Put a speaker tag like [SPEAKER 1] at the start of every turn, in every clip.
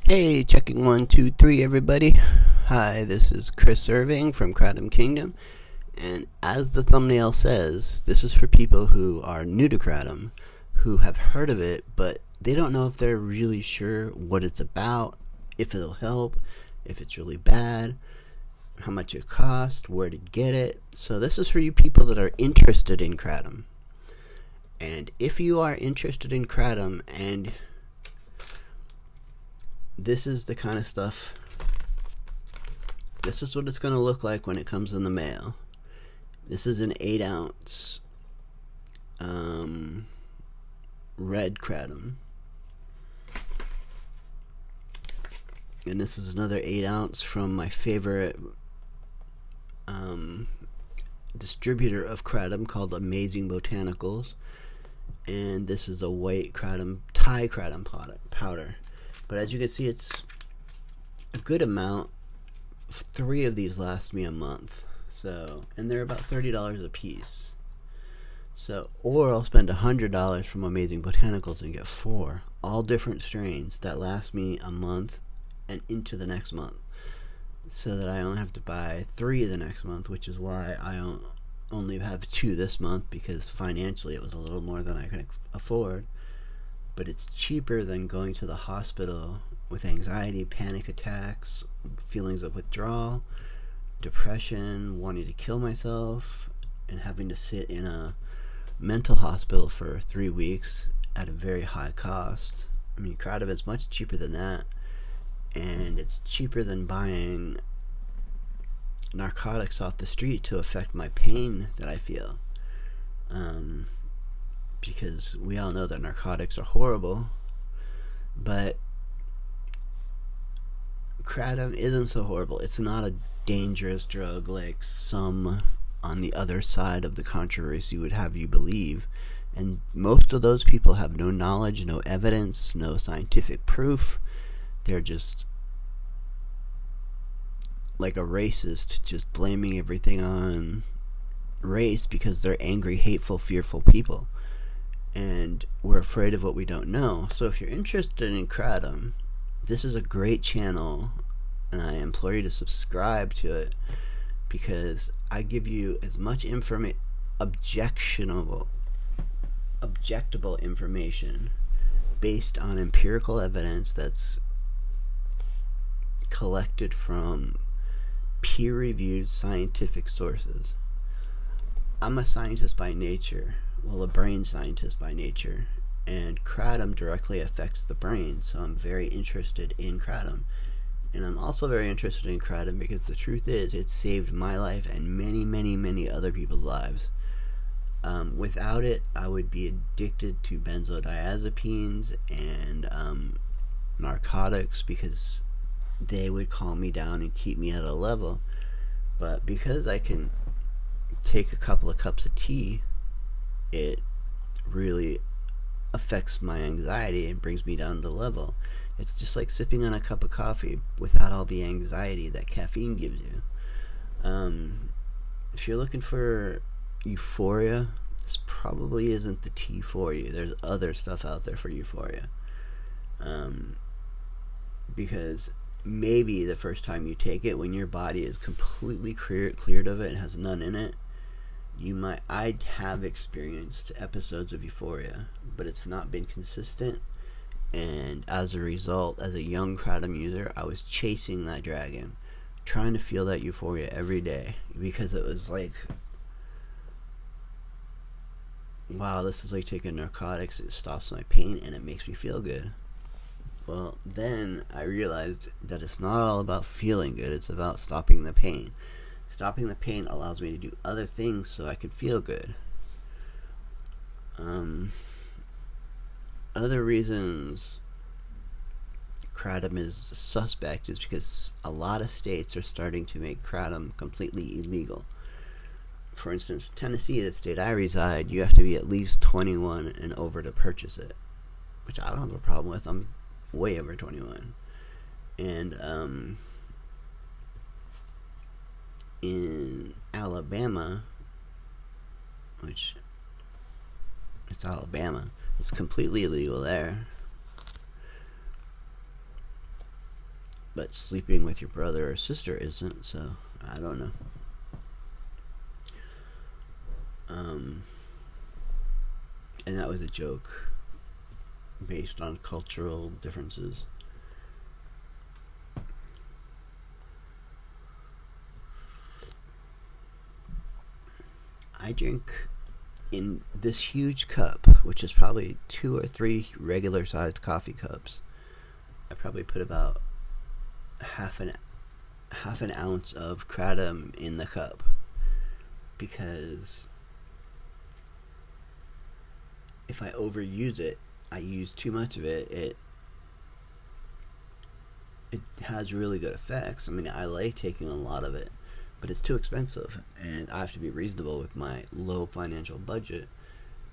[SPEAKER 1] Hey, checking 1, 2, 3, everybody. Hi, this is Chris Irving from Kratom Kingdome, and as the thumbnail says, this is for people who are new to Kratom, who have heard of it, but they don't know if they're really sure what it's about, if it'll help, if it's really bad, how much it costs, where to get it. So this is for you people that are interested in Kratom. And if you are interested in Kratom and this is the kind of stuff, this is what it's going to look like when it comes in the mail. This is an 8-ounce red Kratom. And this is another 8-ounce from my favorite distributor of Kratom called Amazing Botanicals. And this is a white Kratom, Thai Kratom powder. But as you can see, it's a good amount. 3 of these last me a month. So, and they're about $30 a piece. So, or I'll spend $100 from Amazing Botanicals and get 4, all different strains that last me a month and into the next month. So that I only have to buy 3 the next month, which is why I only have 2 this month, because financially it was a little more than I could afford. But it's cheaper than going to the hospital with anxiety, panic attacks, feelings of withdrawal, depression, wanting to kill myself, and having to sit in a mental hospital for 3 weeks at a very high cost. I mean, Kratom is much cheaper than that, and it's cheaper than buying narcotics off the street to affect my pain that I feel. Because we all know that narcotics are horrible, but Kratom isn't so horrible. It's not a dangerous drug like some on the other side of the controversy would have you believe. And most of those people have no knowledge, no evidence, no scientific proof. They're just like a racist, just blaming everything on race because they're angry, hateful, fearful people. And we're afraid of what we don't know. So if you're interested in Kratom, this is a great channel, and I implore you to subscribe to it, because I give you as much objectable information based on empirical evidence that's collected from peer-reviewed scientific sources. I'm a scientist by nature. Well, a brain scientist by nature, and Kratom directly affects the brain, so I'm very interested in Kratom. And I'm also very interested in Kratom because the truth is, it saved my life and many, many, many other people's lives. Without it, I would be addicted to benzodiazepines and narcotics, because they would calm me down and keep me at a level. But because I can take a couple of cups of tea, it really affects my anxiety and brings me down to level. It's just like sipping on a cup of coffee without all the anxiety that caffeine gives you. If you're looking for euphoria, this probably isn't the tea for you. There's other stuff out there for euphoria. Because maybe the first time you take it, when your body is completely cleared of it and has none in it, I have experienced episodes of euphoria, but it's not been consistent. And as a result, as a young Kratom user, I was chasing that dragon, trying to feel that euphoria every day, because it was like, wow, this is like taking narcotics. It stops my pain and it makes me feel good. Well, then I realized that it's not all about feeling good. It's about stopping the pain. Stopping the pain allows me to do other things so I could feel good. Other reasons Kratom is suspect is because a lot of states are starting to make Kratom completely illegal. For instance, Tennessee, the state I reside, you have to be at least 21 and over to purchase it, which I don't have a problem with. I'm way over 21. And in Alabama, which it's Alabama, it's completely illegal there. but sleeping with your brother or sister isn't, so I don't know. And that was a joke based on cultural differences. I drink in this huge cup, which is probably 2 or 3 regular sized coffee cups. I probably put about half an ounce of kratom in the cup, because if I overuse it, I use too much of it, it has really good effects. I mean, I like taking a lot of it, but it's too expensive, and I have to be reasonable with my low financial budget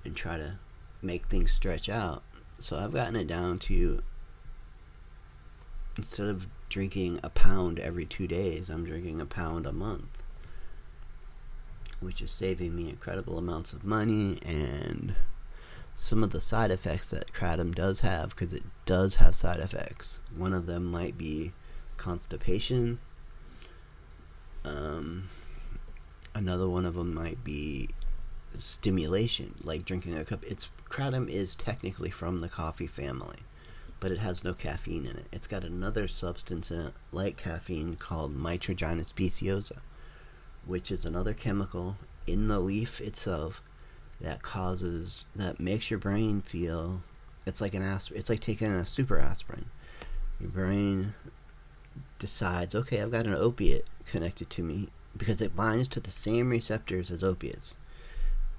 [SPEAKER 1] and try to make things stretch out. So I've gotten it down to, instead of drinking a pound every 2 days, I'm drinking a pound a month, which is saving me incredible amounts of money and some of the side effects that kratom does have, because it does have side effects. One of them might be constipation. Another one of them might be stimulation, like drinking a cup. Kratom is technically from the coffee family, but it has no caffeine in it. It's got another substance in it, like caffeine, called mitragyna speciosa, which is another chemical in the leaf itself that makes your brain feel, it's like it's like taking a super aspirin. Your brain decides, okay, I've got an opiate connected to me, because it binds to the same receptors as opiates.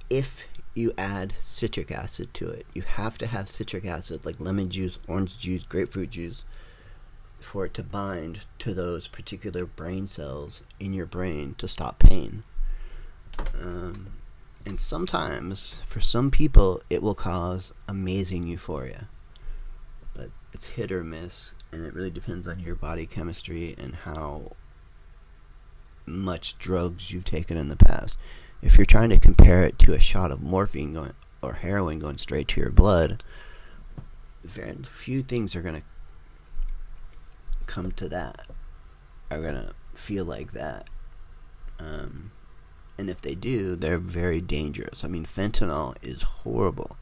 [SPEAKER 1] If you add citric acid to it, you have to have citric acid, like lemon juice, orange juice, grapefruit juice, for it to bind to those particular brain cells in your brain to stop pain. And sometimes, for some people, it will cause amazing euphoria. But it's hit or miss, and it really depends on your body chemistry and how much drugs you've taken in the past. If you're trying to compare it to a shot of morphine or heroin going straight to your blood, very few things are going to come to that, are going to feel like that. And if they do, they're very dangerous. I mean, fentanyl is horrible.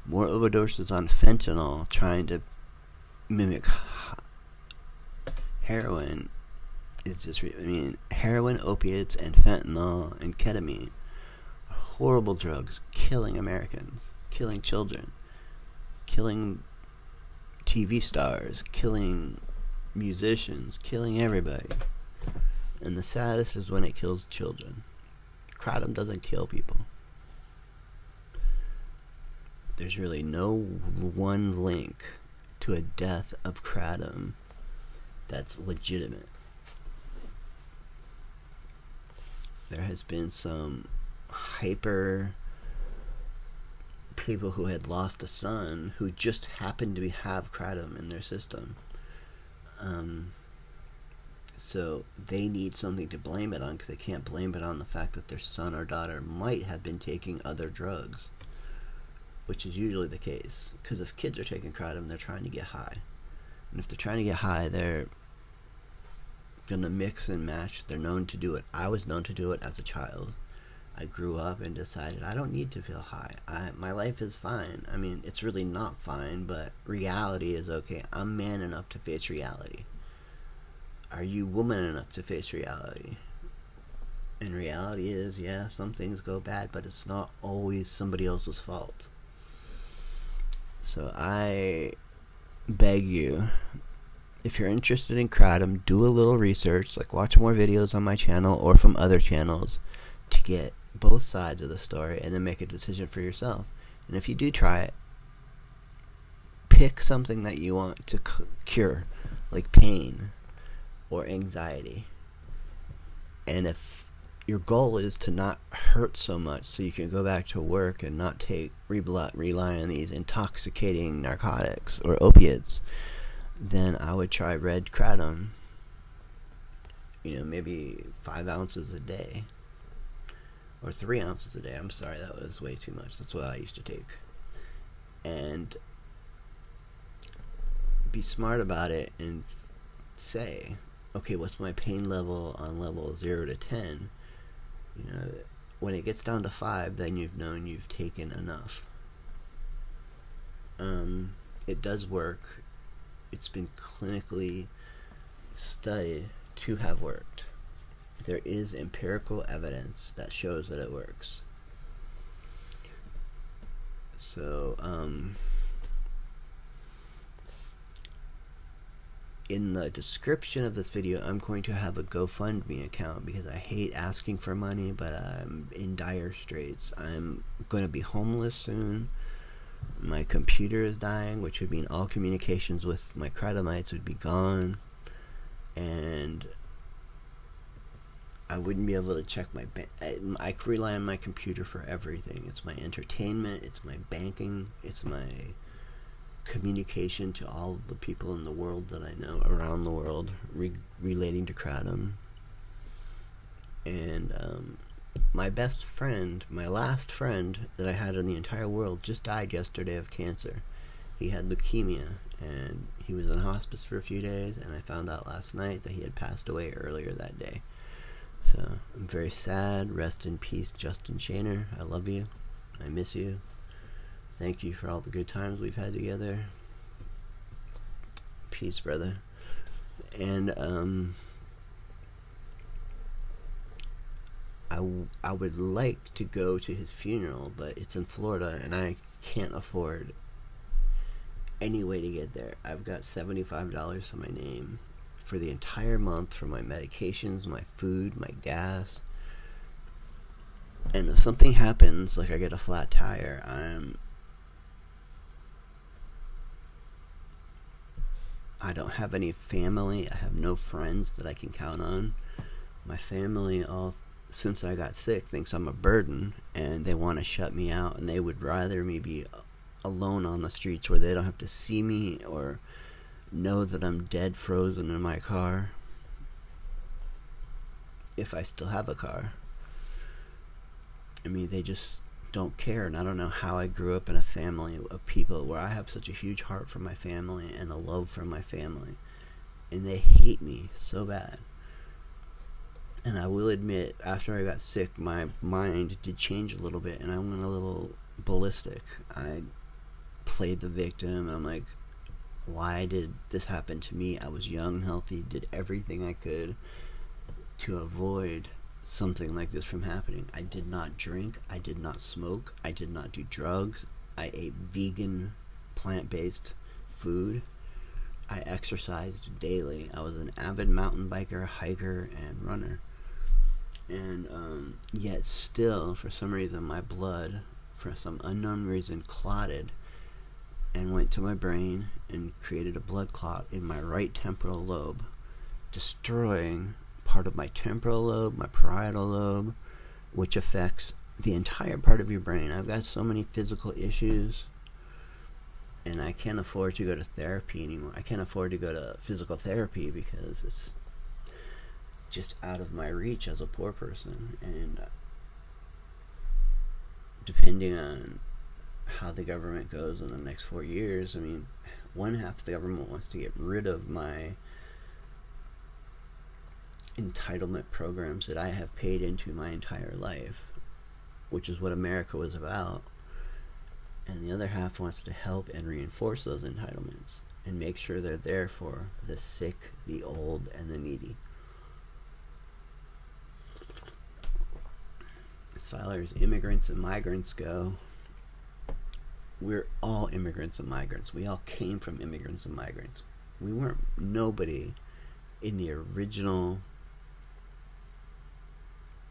[SPEAKER 1] More overdoses on fentanyl trying to mimic heroin is just, heroin, opiates, and fentanyl and ketamine are horrible drugs, killing Americans, killing children, killing TV stars, killing musicians, killing everybody. And the saddest is when it kills children. Kratom doesn't kill people. There's really no one link to a death of kratom that's legitimate. There has been some hyper people who had lost a son who just happened to have kratom in their system. So they need something to blame it on, because they can't blame it on the fact that their son or daughter might have been taking other drugs, which is usually the case. Because if kids are taking kratom, they're trying to get high. And if they're trying to get high, they're going to mix and match. They're known to do it. I was known to do it as a child. I grew up and decided I don't need to feel high. My life is fine. I mean, it's really not fine, but reality is okay. I'm man enough to face reality. Are you woman enough to face reality? And reality is, yeah, some things go bad, but it's not always somebody else's fault. So I beg you, if you're interested in kratom, do a little research, like watch more videos on my channel or from other channels to get both sides of the story, and then make a decision for yourself. And if you do try it, pick something that you want to cure, like pain or anxiety. And if your goal is to not hurt so much so you can go back to work and not rely on these intoxicating narcotics or opiates, then I would try red kratom. Maybe 5 ounces a day. Or 3 ounces a day. I'm sorry, that was way too much. That's what I used to take. And be smart about it and say, okay, what's my pain level on level 0 to 10? You know, when it gets down to 5, then you've known you've taken enough. It does work. It's been clinically studied to have worked. There is empirical evidence that shows that it works. So, in the description of this video, I'm going to have a GoFundMe account because I hate asking for money, but I'm in dire straits. I'm going to be homeless soon. My computer is dying, which would mean all communications with my Kratomites would be gone, and I wouldn't be able to check my bank. I rely on my computer for everything. It's my entertainment, it's my banking, it's my communication to all the people in the world that I know around the world relating to Kratom. And my best friend, my last friend that I had in the entire world, just died yesterday of cancer. He had leukemia, and he was in hospice for a few days, and I found out last night that he had passed away earlier that day. So I'm very sad. Rest in peace, Justin Shaner. I love you. I miss you. Thank you for all the good times we've had together. Peace, brother. And I would like to go to his funeral, but it's in Florida, and I can't afford any way to get there. I've got $75 to my name for the entire month for my medications, my food, my gas. And if something happens, like I get a flat tire, I don't have any family. I have no friends that I can count on. My family, all since I got sick, thinks I'm a burden, and they want to shut me out, and they would rather me be alone on the streets where they don't have to see me or know that I'm dead, frozen in my car, if I still have a car. I mean, they just don't care, and I don't know how I grew up in a family of people where I have such a huge heart for my family and a love for my family, and they hate me so bad. And I will admit, after I got sick, my mind did change a little bit, and I went a little ballistic. I played the victim. I'm like, why did this happen to me? I was young, healthy, did everything I could to avoid something like this from happening. I did not drink, I did not smoke, I did not do drugs. I ate vegan, plant-based food. I exercised daily. I was an avid mountain biker, hiker, and runner. And yet still, for some reason, my blood, for some unknown reason, clotted and went to my brain and created a blood clot in my right temporal lobe, destroying part of my temporal lobe, my parietal lobe, which affects the entire part of your brain. I've got so many physical issues, and I can't afford to go to therapy anymore. I can't afford to go to physical therapy because it's just out of my reach as a poor person. And depending on how the government goes in the next 4 years, I mean, one half of the government wants to get rid of my entitlement programs that I have paid into my entire life, which is what America was about. And the other half wants to help and reinforce those entitlements and make sure they're there for the sick, the old, and the needy. As far as immigrants and migrants go, we're all immigrants and migrants. We all came from immigrants and migrants. We weren't nobody in the original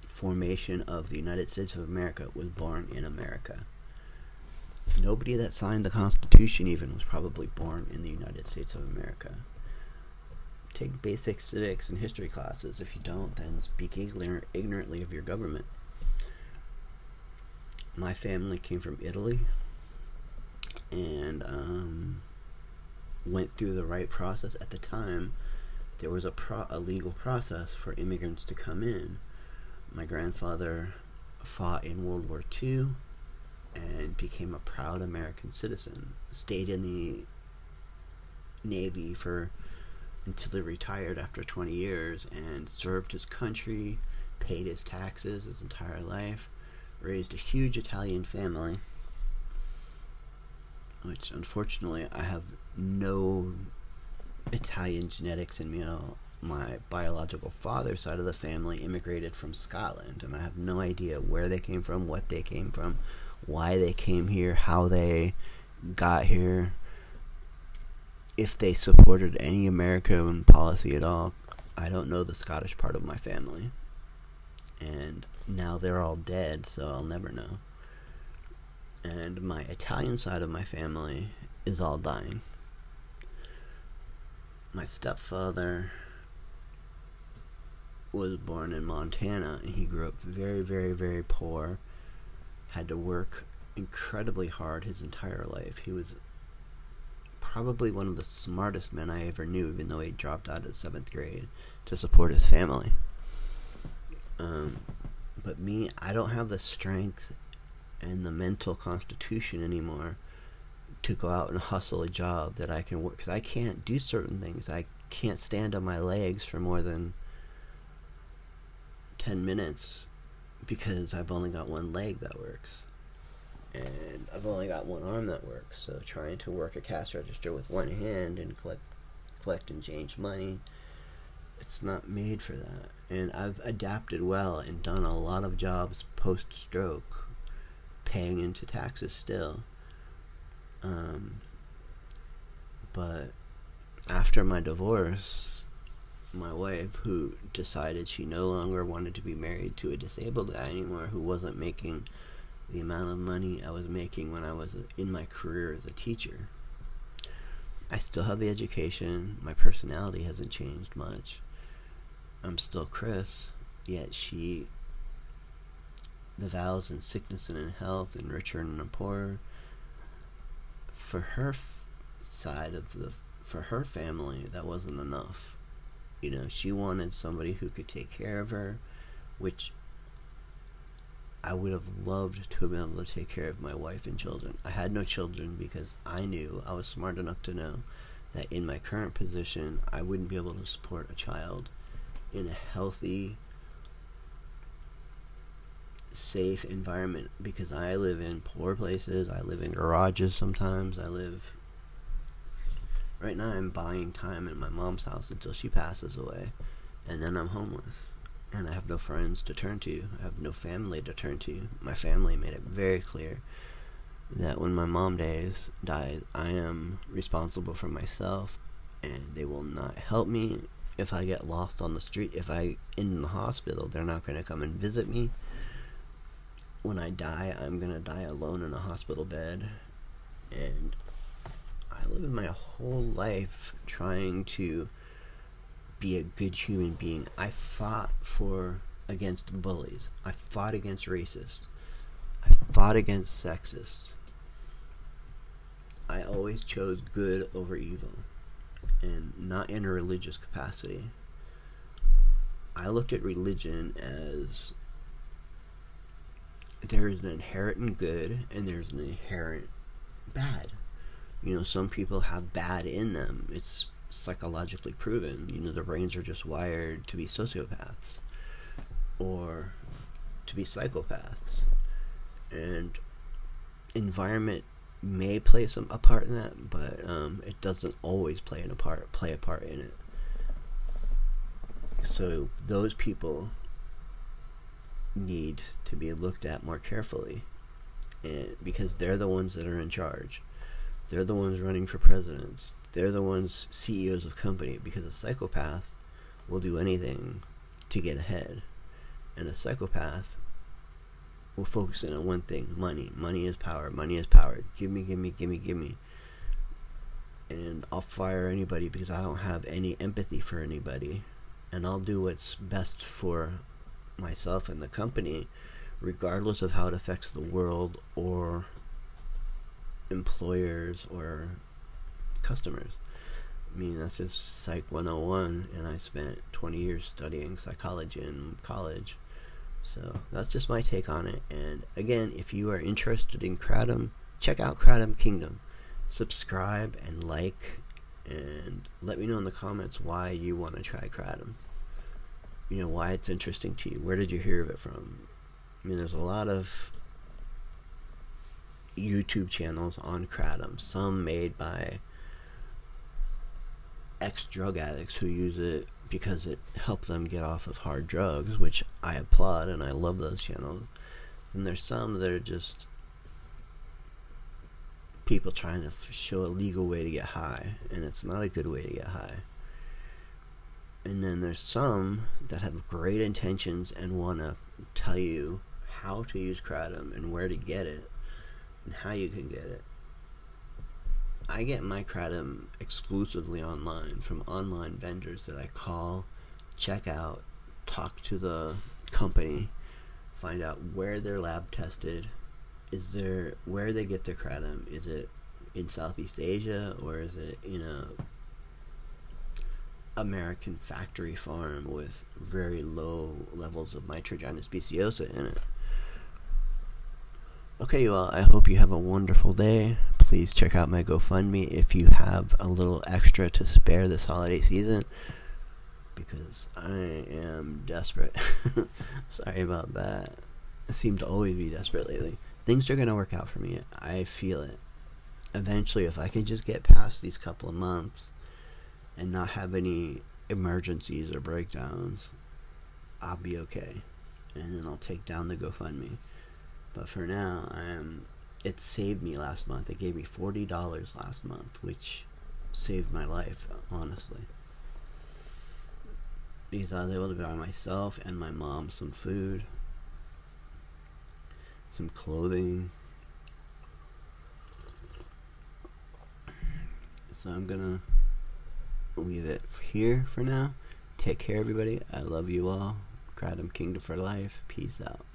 [SPEAKER 1] formation of the United States of America was born in America. Nobody that signed the Constitution even was probably born in the United States of America. Take basic civics and history classes. If you don't, then speak ignorantly of your government. My family came from Italy and went through the right process. At the time, there was a legal process for immigrants to come in. My grandfather fought in World War II and became a proud American citizen. Stayed in the Navy for until he retired after 20 years and served his country, paid his taxes his entire life, raised a huge Italian family, which unfortunately I have no Italian genetics in me at all. My biological father's side of the family immigrated from Scotland, and I have no idea where they came from, what they came from, why they came here, how they got here, if they supported any American policy at all. I don't know the Scottish part of my family, and now they're all dead, so I'll never know. And my Italian side of my family is all dying. My stepfather was born in Montana, and he grew up very, very, very poor, had to work incredibly hard his entire life. He was probably one of the smartest men I ever knew, even though he dropped out of 7th grade to support his family. But me, I don't have the strength and the mental constitution anymore to go out and hustle a job that I can work, because I can't do certain things. I can't stand on my legs for more than 10 minutes because I've only got one leg that works, and I've only got one arm that works. So trying to work a cash register with one hand and collect and change money, it's not made for that. And I've adapted well and done a lot of jobs post-stroke, paying into taxes still. But after my divorce, my wife, who decided she no longer wanted to be married to a disabled guy anymore, who wasn't making the amount of money I was making when I was in my career as a teacher. I still have the education. My personality hasn't changed much. I'm still Chris, yet the vows in sickness and in health, and richer and in poor, for her for her family, that wasn't enough. You know, she wanted somebody who could take care of her, which I would have loved to have been able to take care of my wife and children. I had no children because I was smart enough to know that in my current position, I wouldn't be able to support a child in a healthy, safe environment, because I live in poor places. I live in garages sometimes. Right now I'm buying time in my mom's house until she passes away, and then I'm homeless, and I have no friends to turn to. I have no family to turn to. My family made it very clear that when my mom dies, I am responsible for myself, and they will not help me if I get lost on the street. If I in the hospital, they're not going to come and visit me. When I die, I'm going to die alone in a hospital bed, and I lived my whole life trying to be a good human being. I fought against bullies. I fought against racists. I fought against sexists. I always chose good over evil, and not in a religious capacity. I looked at religion as there is an inherent good and there's an inherent bad. You know, some people have bad in them. It's psychologically proven. You know, their brains are just wired to be sociopaths or to be psychopaths. And environment may play a part in that, but it doesn't always play a part in it. So those people need to be looked at more carefully, and because they're the ones that are in charge. They're the ones running for presidents. They're the ones CEOs of company, because a psychopath will do anything to get ahead. And a psychopath will focus in on one thing: money. Money is power. Money is power. Give me, give me, give me, give me. And I'll fire anybody because I don't have any empathy for anybody. And I'll do what's best for myself and the company, regardless of how it affects the world or employers or customers. I mean, that's just Psych 101, and I spent 20 years studying psychology in college. So that's just my take on it. And again, if you are interested in Kratom, check out Kratom Kingdome. Subscribe and like and let me know in the comments why you want to try Kratom. You know, why it's interesting to you. Where did you hear of it from? I mean, there's a lot of YouTube channels on Kratom, some made by ex-drug addicts who use it because it helped them get off of hard drugs, which I applaud and I love those channels. And there's some that are just people trying to show a legal way to get high, and it's not a good way to get high. And then there's some that have great intentions and want to tell you how to use Kratom and where to get it and how you can get it. I get my Kratom exclusively online from online vendors that I call, check out, talk to the company, find out where they're lab tested, where they get their Kratom. Is it in Southeast Asia, or is it in a American factory farm with very low levels of nitrogenous speciosa in it? Okay, you all, I hope you have a wonderful day. Please check out my GoFundMe if you have a little extra to spare this holiday season, because I am desperate. Sorry about that. I seem to always be desperate lately. Things are going to work out for me. I feel it. Eventually, if I can just get past these couple of months and not have any emergencies or breakdowns, I'll be okay. And then I'll take down the GoFundMe. But for now, it saved me last month. It gave me $40 last month, which saved my life, honestly. Because I was able to buy myself and my mom some food, some clothing. So I'm gonna leave it here for now. Take care, everybody. I love you all. Kratom Kingdome for life. Peace out.